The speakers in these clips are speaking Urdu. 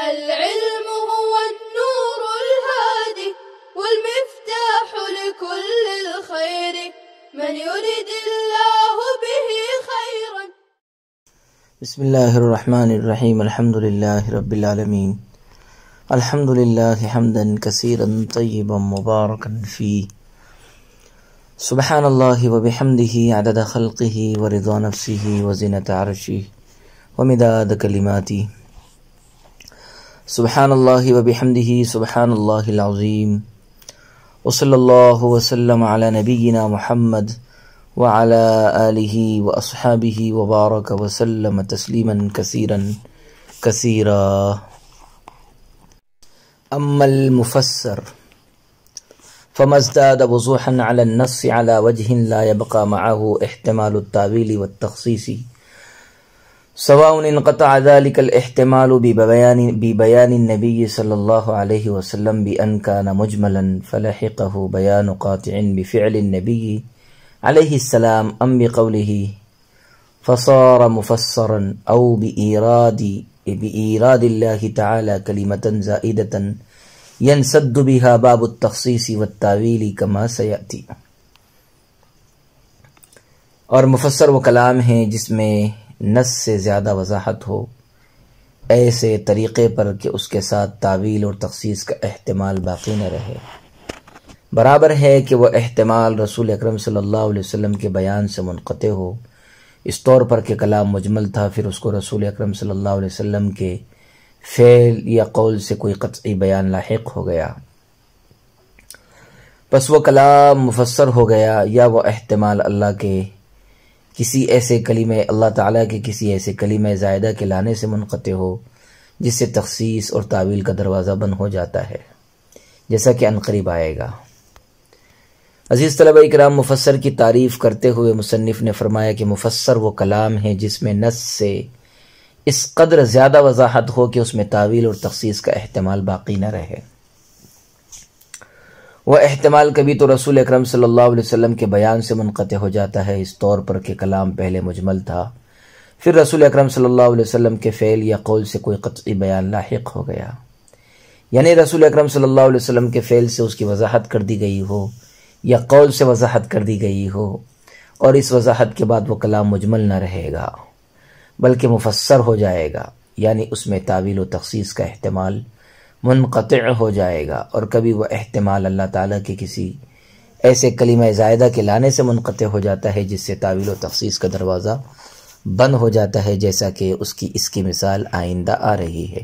العلم هو النور الهادي والمفتاح لكل الخير من يريد الله به خيرا. بسم الله الرحمن الرحيم. الحمد لله رب العالمين. الحمد لله حمدا كثيرا طيبا مباركا فيه. سبحان الله وبحمده عدد خلقه ورضا نفسه وزنة عرشه ومداد كلماته. سبحان الله وبحمده سبحان الله العظيم. وصلى الله وسلم على نبينا محمد وعلى آله وأصحابه وبارك وسلم تسليما كثيرا كثيرا. أما المفسر فما ازداد وضوحا على النص على وجه لا يبقى معه احتمال التاويل والتخصيص، سواء انقطع ذلك الاحتمال ببيان النبي صلى الله عليه وسلم بأن كان مجملا فلحقه بيان قاطع بفعل النبي عليه السلام أم بقوله فصار مفسرا، أو بإيراد الله تعالى كلمة زائدة ينسد بها باب التخصيص والتاويل كما سيأتي. اور مفسر وہ کلام ہے جس میں نص سے زیادہ وضاحت ہو، ایسے طریقے پر کہ اس کے ساتھ تعویل اور تخصیص کا احتمال باقی نہ رہے. برابر ہے کہ وہ احتمال رسول اکرم صلی اللہ علیہ وسلم کے بیان سے منقطع ہو، اس طور پر کہ کلام مجمل تھا، پھر اس کو رسول اکرم صلی اللہ علیہ وسلم کے فعل یا قول سے کوئی قطعی بیان لاحق ہو گیا، پس وہ کلام مفسر ہو گیا. یا وہ احتمال اللہ تعالیٰ کے کسی ایسے کلمہ زائدہ کے لانے سے منقطع ہو جس سے تخصیص اور تعویل کا دروازہ بند ہو جاتا ہے، جیسا کہ عنقریب آئے گا. عزیز طلبہ اکرام، مفسر کی تعریف کرتے ہوئے مصنف نے فرمایا کہ مفسر وہ کلام ہے جس میں نص سے اس قدر زیادہ وضاحت ہو کہ اس میں تعویل اور تخصیص کا احتمال باقی نہ رہے. وہ احتمال کبھی تو رسول اکرم صلی اللہ علیہ وسلم کے بیان سے منقطع ہو جاتا ہے، اس طور پر کہ کلام پہلے مجمل تھا، پھر رسول اکرم صلی اللہ علیہ وسلم کے فعل یا قول سے کوئی قطعی بیان لاحق ہو گیا، یعنی رسول اکرم صلی اللہ علیہ وسلم کے فعل سے اس کی وضاحت کر دی گئی ہو یا قول سے وضاحت کر دی گئی ہو، اور اس وضاحت کے بعد وہ کلام مجمل نہ رہے گا بلکہ مفسر ہو جائے گا، یعنی اس میں تعویل و تخصیص کا احتمال منقطع ہو جائے گا. اور کبھی وہ احتمال اللہ تعالیٰ کے کسی ایسے کلمہ زائدہ کے لانے سے منقطع ہو جاتا ہے جس سے تعویل و تخصیص کا دروازہ بند ہو جاتا ہے، جیسا کہ اس کی مثال آئندہ آ رہی ہے.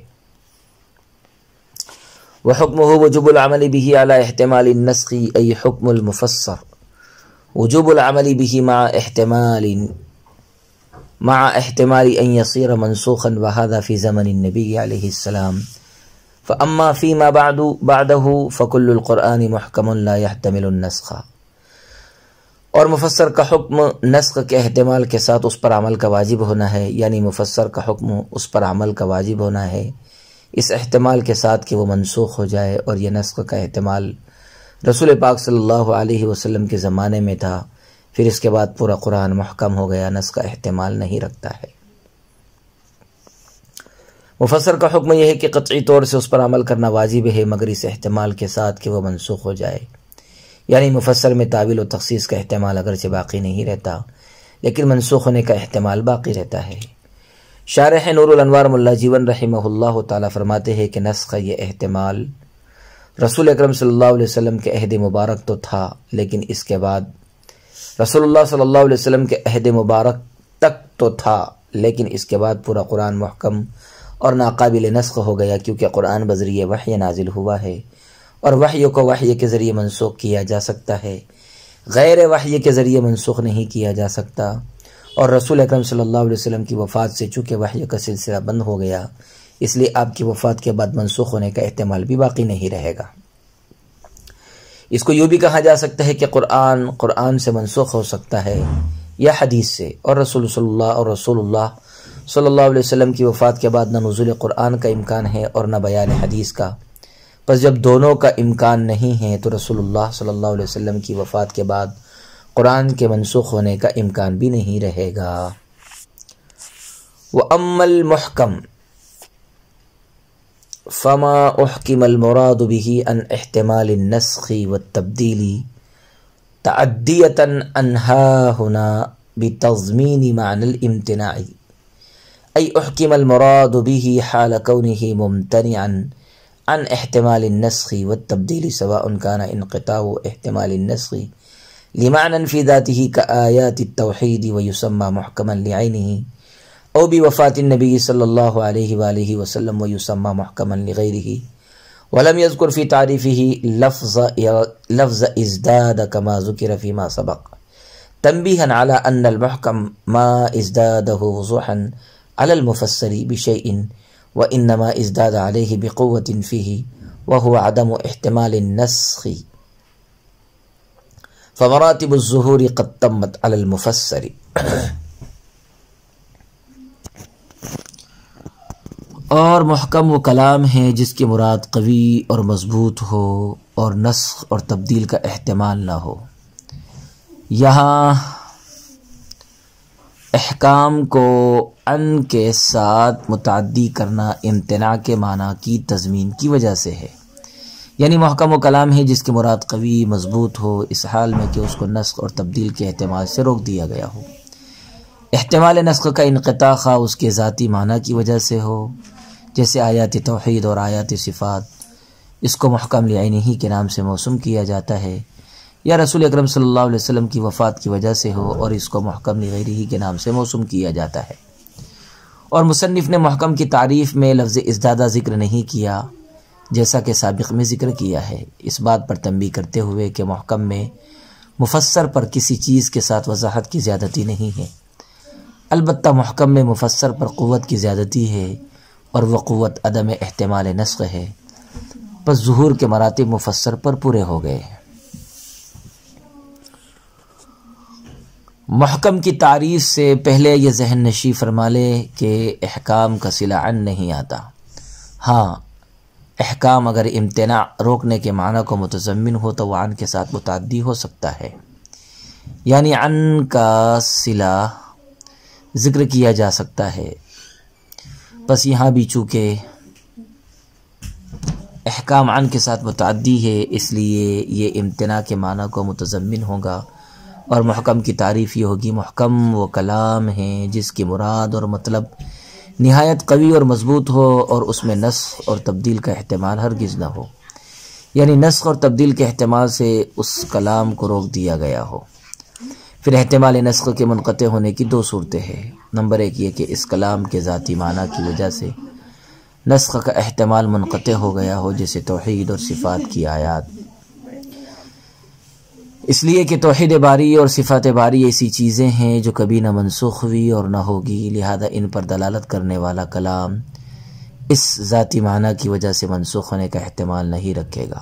وحکمہ وجوب العمل به على احتمال النسخ ای حکم المفسر، وجوب العمل به مع احتمال ان يصير منسوخا وهذا في زمن النبي عليه السلام. فاما فيما بعده فكل القرآن محکم لا يحتمل النسخ. اور مفسر کا حکم نسخ کے احتمال کے ساتھ اس پر عمل کا واجب ہونا ہے، یعنی مفسر کا حکم اس پر عمل کا واجب ہونا ہے اس احتمال کے ساتھ کہ وہ منسوخ ہو جائے. اور یہ نسخ کا احتمال رسول پاک صلی اللہ علیہ وسلم کے زمانے میں تھا، پھر اس کے بعد پورا قرآن محکم ہو گیا، نسخ کا احتمال نہیں رکھتا ہے. مفسر کا حکم یہ ہے کہ قطعی طور سے اس پر عمل کرنا واجب ہے، مگر اس احتمال کے ساتھ کہ وہ منسوخ ہو جائے، یعنی مفسر میں تعویل و تخصیص کا احتمال اگرچہ باقی نہیں رہتا لیکن منسوخ ہونے کا احتمال باقی رہتا ہے. شارح نور الانوار ملا جیون رحمہ اللہ تعالی فرماتے ہیں کہ نسخ یہ احتمال رسول اکرم صلی اللہ علیہ وسلم کے عہد مبارک تو تھا، لیکن اس کے بعد رسول اللہ صلی اللہ علیہ وسلم کے عہد مبارک تک تو تھا، لیکن اس کے بعد پورا قرآن محکم اور ناقابل نسخ ہو گیا، کیونکہ قرآن بذریعہ وحی نازل ہوا ہے اور وحی کو وحی کے ذریعے منسوخ کیا جا سکتا ہے، غیر وحی کے ذریعے منسوخ نہیں کیا جا سکتا. اور رسول اکرم صلی اللہ علیہ وسلم کی وفات سے چونکہ وحی کا سلسلہ بند ہو گیا، اس لیے آپ کی وفات کے بعد منسوخ ہونے کا احتمال بھی باقی نہیں رہے گا. اس کو یوں بھی کہا جا سکتا ہے کہ قرآن سے منسوخ ہو سکتا ہے یا حدیث سے، اور رسول اللہ صلی اللہ علیہ وسلم کی وفات کے بعد نہ نزول قرآن کا امکان ہے اور نہ بیان حدیث کا. پس جب دونوں کا امکان نہیں ہے تو رسول اللہ صلی اللہ علیہ وسلم کی وفات کے بعد قرآن کے منسوخ ہونے کا امکان بھی نہیں رہے گا. وَأَمَّا الْمُحْكَمْ، فما احکم المراد به عن احتمال النسخ والتبدیل تعدیۃ عنہا ہنا بتضمین معنی الامتناع، ای احکم المراد به حال کونه ممتنعا عن احتمال النسخ والتبدیل سواء كان انقطاع احتمال النسخ لمعنى في ذاته كآيات التوحيد ويسمى محكما لعينه، أو بوفاة النبي صلى الله عليه وآله وسلم ويسمى محكما لغيره، ولم يذكر في تعريفه لفظ ازداد كما ذكر فيما سبق، تنبيها على أن المحكم ما ازداده وضوحا على المفسر بشيء وإنما ازداد عليه بقوة فيه وهو عدم احتمال النسخ، فمراتب الظہور قد تمت علی المفسر۔ اور محکم وہ کلام ہے جس کی مراد قوی اور مضبوط ہو اور نسخ اور تبدیل کا احتمال نہ ہو۔ یہاں احکام کو ان کے ساتھ متعدی کرنا امتناع کے معنی کی تضمین کی وجہ سے ہے، یعنی محکم و کلام ہے جس کی مراد قوی مضبوط ہو اس حال میں کہ اس کو نسخ اور تبدیل کے احتمال سے روک دیا گیا ہو۔ احتمال نسخ کا انقطاع خواہ اس کے ذاتی معنی کی وجہ سے ہو، جیسے آیات توحید اور آیات صفات، اس کو محکم لعینہ کے نام سے موسوم کیا جاتا ہے، یا رسول اکرم صلی اللہ علیہ وسلم کی وفات کی وجہ سے ہو اور اس کو محکم لغیرہ کے نام سے موسوم کیا جاتا ہے۔ اور مصنف نے محکم کی تعریف میں لفظ ازدادہ ذکر نہیں کیا جیسا کہ سابق میں ذکر کیا ہے، اس بات پر تنبیہ کرتے ہوئے کہ محکم میں مفسر پر کسی چیز کے ساتھ وضاحت کی زیادتی نہیں ہے، البتہ محکم میں مفسر پر قوت کی زیادتی ہے اور وہ قوت عدم احتمال نسخ ہے، پس ظہور کے مراتب مفسر پر پورے ہو گئے۔ محکم کی تعریف سے پہلے یہ ذہن نشی فرما لے کہ احکام کا صلہ عن نہیں آتا۔ ہاں، احکام اگر امتناع روکنے کے معنی کو متضمن ہو تو وہ عن کے ساتھ متعدی ہو سکتا ہے، یعنی عن کا صلہ ذکر کیا جا سکتا ہے، بس یہاں بھی چونکہ احکام عن کے ساتھ متعدی ہے اس لیے یہ امتناع کے معنی کو متضمن ہوگا، اور محکم کی تعریف یہ ہوگی محکم وہ کلام ہیں جس کی مراد اور مطلب نہایت قوی اور مضبوط ہو اور اس میں نسخ اور تبدیل کا احتمال ہرگز نہ ہو، یعنی نسخ اور تبدیل کے احتمال سے اس کلام کو روک دیا گیا ہو۔ پھر احتمال نسخ کے منقطع ہونے کی دو صورتیں ہیں، نمبر ایک یہ کہ اس کلام کے ذاتی معنی کی وجہ سے نسخ کا احتمال منقطع ہو گیا ہو، جیسے توحید اور صفات کی آیات، اس لیے کہ توحید باری اور صفات باری ایسی چیزیں ہیں جو کبھی نہ منسوخ ہوئی اور نہ ہوگی، لہذا ان پر دلالت کرنے والا کلام اس ذاتی معنی کی وجہ سے منسوخ ہونے کا احتمال نہیں رکھے گا۔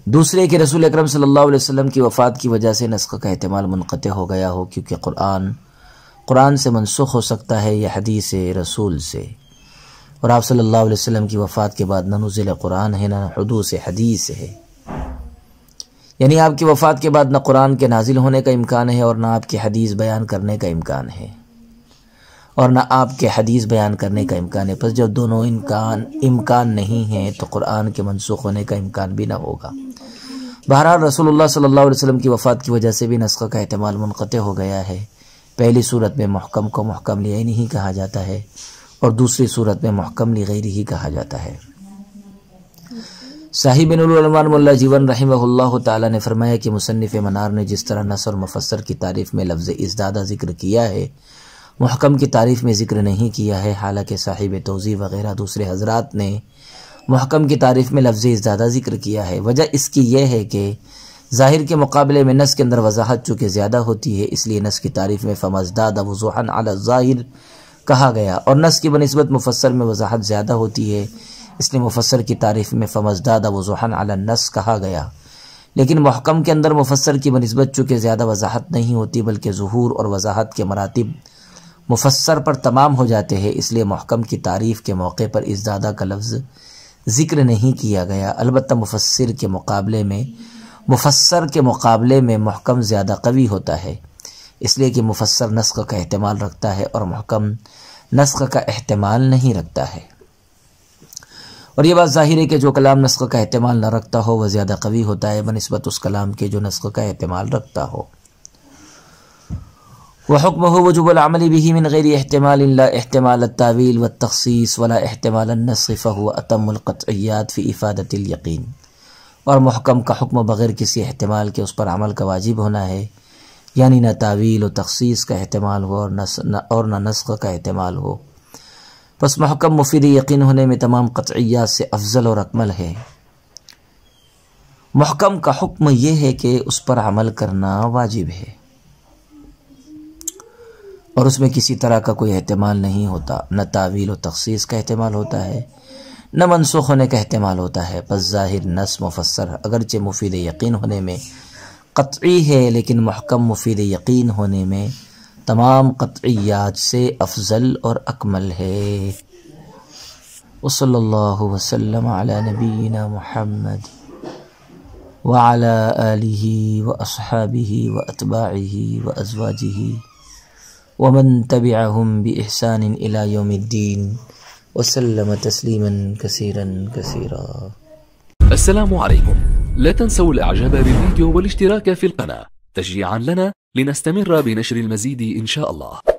دوسرے کہ رسول اکرم صلی اللہ علیہ وسلم کی وفات کی وجہ سے نسخ کا احتمال منقطع ہو گیا ہو، کیونکہ قرآن سے منسوخ ہو سکتا ہے یا حدیث رسول سے، اور آپ صلی اللہ علیہ وسلم کی وفات کے بعد نہ نزول قرآن ہے نہ حدوث حدیث ہے، یعنی آپ کی وفات کے بعد نہ قرآن کے نازل ہونے کا امکان ہے اور نہ آپ کی حدیث بیان کرنے کا امکان ہے، اور نہ آپ کے حدیث بیان کرنے کا امکان ہے، پس جب دونوں امکان نہیں ہیں تو قرآن کے منسوخ ہونے کا امکان بھی نہ ہوگا۔ بہرحال رسول اللہ صلی اللہ علیہ وسلم کی وفات کی وجہ سے بھی نسخ کا احتمال منقطع ہو گیا ہے۔ پہلی صورت میں محکم کو محکم لعینہ کہا جاتا ہے اور دوسری صورت میں محکم لغیرہ کہا جاتا ہے۔ صاحب نور العنوان مولا جیون رحمہ اللہ تعالی نے فرمایا کہ مصنف منار نے جس طرح نص اور مفسر کی تعریف میں لفظ ازدادہ ذکر کیا ہے، محکم کی تعریف میں ذکر نہیں کیا ہے، حالانکہ صاحب توضیح وغیرہ دوسرے حضرات نے محکم کی تعریف میں لفظ ازدادہ ذکر کیا ہے۔ وجہ اس کی یہ ہے کہ ظاہر کے مقابلے میں نص کے اندر وضاحت چونکہ زیادہ ہوتی ہے، اس لیے نص کی تعریف میں فمزداد وضوحا علی الظاہر کہا گیا، اور نص کی بنسبت مفسر میں وضاحت زیادہ ہوتی ہے، اس لیے مفسر کی تعریف میں فمزداد وضوحا علی النص کہا گیا۔ لیکن محکم کے اندر مفسر کی بنسبت چونکہ زیادہ وضاحت نہیں ہوتی بلکہ ظہور اور وضاحت کے مراتب مفسر پر تمام ہو جاتے ہیں، اس لیے محکم کی تعریف کے موقع پر ازدادہ کا لفظ ذکر نہیں کیا گیا۔ البتہ مفسر کے مقابلے میں محکم زیادہ قوی ہوتا ہے، اس لیے کہ مفسر نسخ کا احتمال رکھتا ہے اور محکم نسخ کا احتمال نہیں رکھتا ہے۔ اور یہ بات ظاہر ہے کہ جو کلام نسخ کا احتمال نہ رکھتا ہو وہ زیادہ قوی ہوتا ہے بنسبت اس کلام کے جو نسخ کا احتمال رکھتا ہو۔ وحکمہ وجوب العمل به من غیر احتمال لا احتمال التاویل والتخصیص ولا احتمال النسخ فهو اتم القطعیات فی افادۃ الیقین، اور محکم کا حکم بغیر کسی احتمال کے اس پر عمل کا واجب ہونا ہے، یعنی نہ تعویل و تخصیص کا احتمال ہو اور نہ نسخ کا احتمال ہو، پس محکم مفید یقین ہونے میں تمام قطعیات سے افضل اور اکمل ہے۔ محکم کا حکم یہ ہے کہ اس پر عمل کرنا واجب ہے اور اس میں کسی طرح کا کوئی احتمال نہیں ہوتا، نہ تعویل و تخصیص کا احتمال ہوتا ہے نہ منسوخ ہونے کا احتمال ہوتا ہے۔ پس ظاہر نص مفسر اگرچہ مفید یقین ہونے میں قطعی ہے لیکن محکم مفید یقین ہونے میں تمام قطعیات سے افضل اور اکمل ہے۔ وصلی اللہ وسلم علی نبینا محمد وعلی آلہ واصحابہ واتباعہ وازواجہ ومن تبعهم بإحسان إلى يوم الدين وسلم تسليما كثيرا كثيرا. السلام عليكم. لا تنسوا الإعجاب بالفيديو والاشتراك في القناة تشجيعا لنا لنستمر بنشر المزيد إن شاء الله.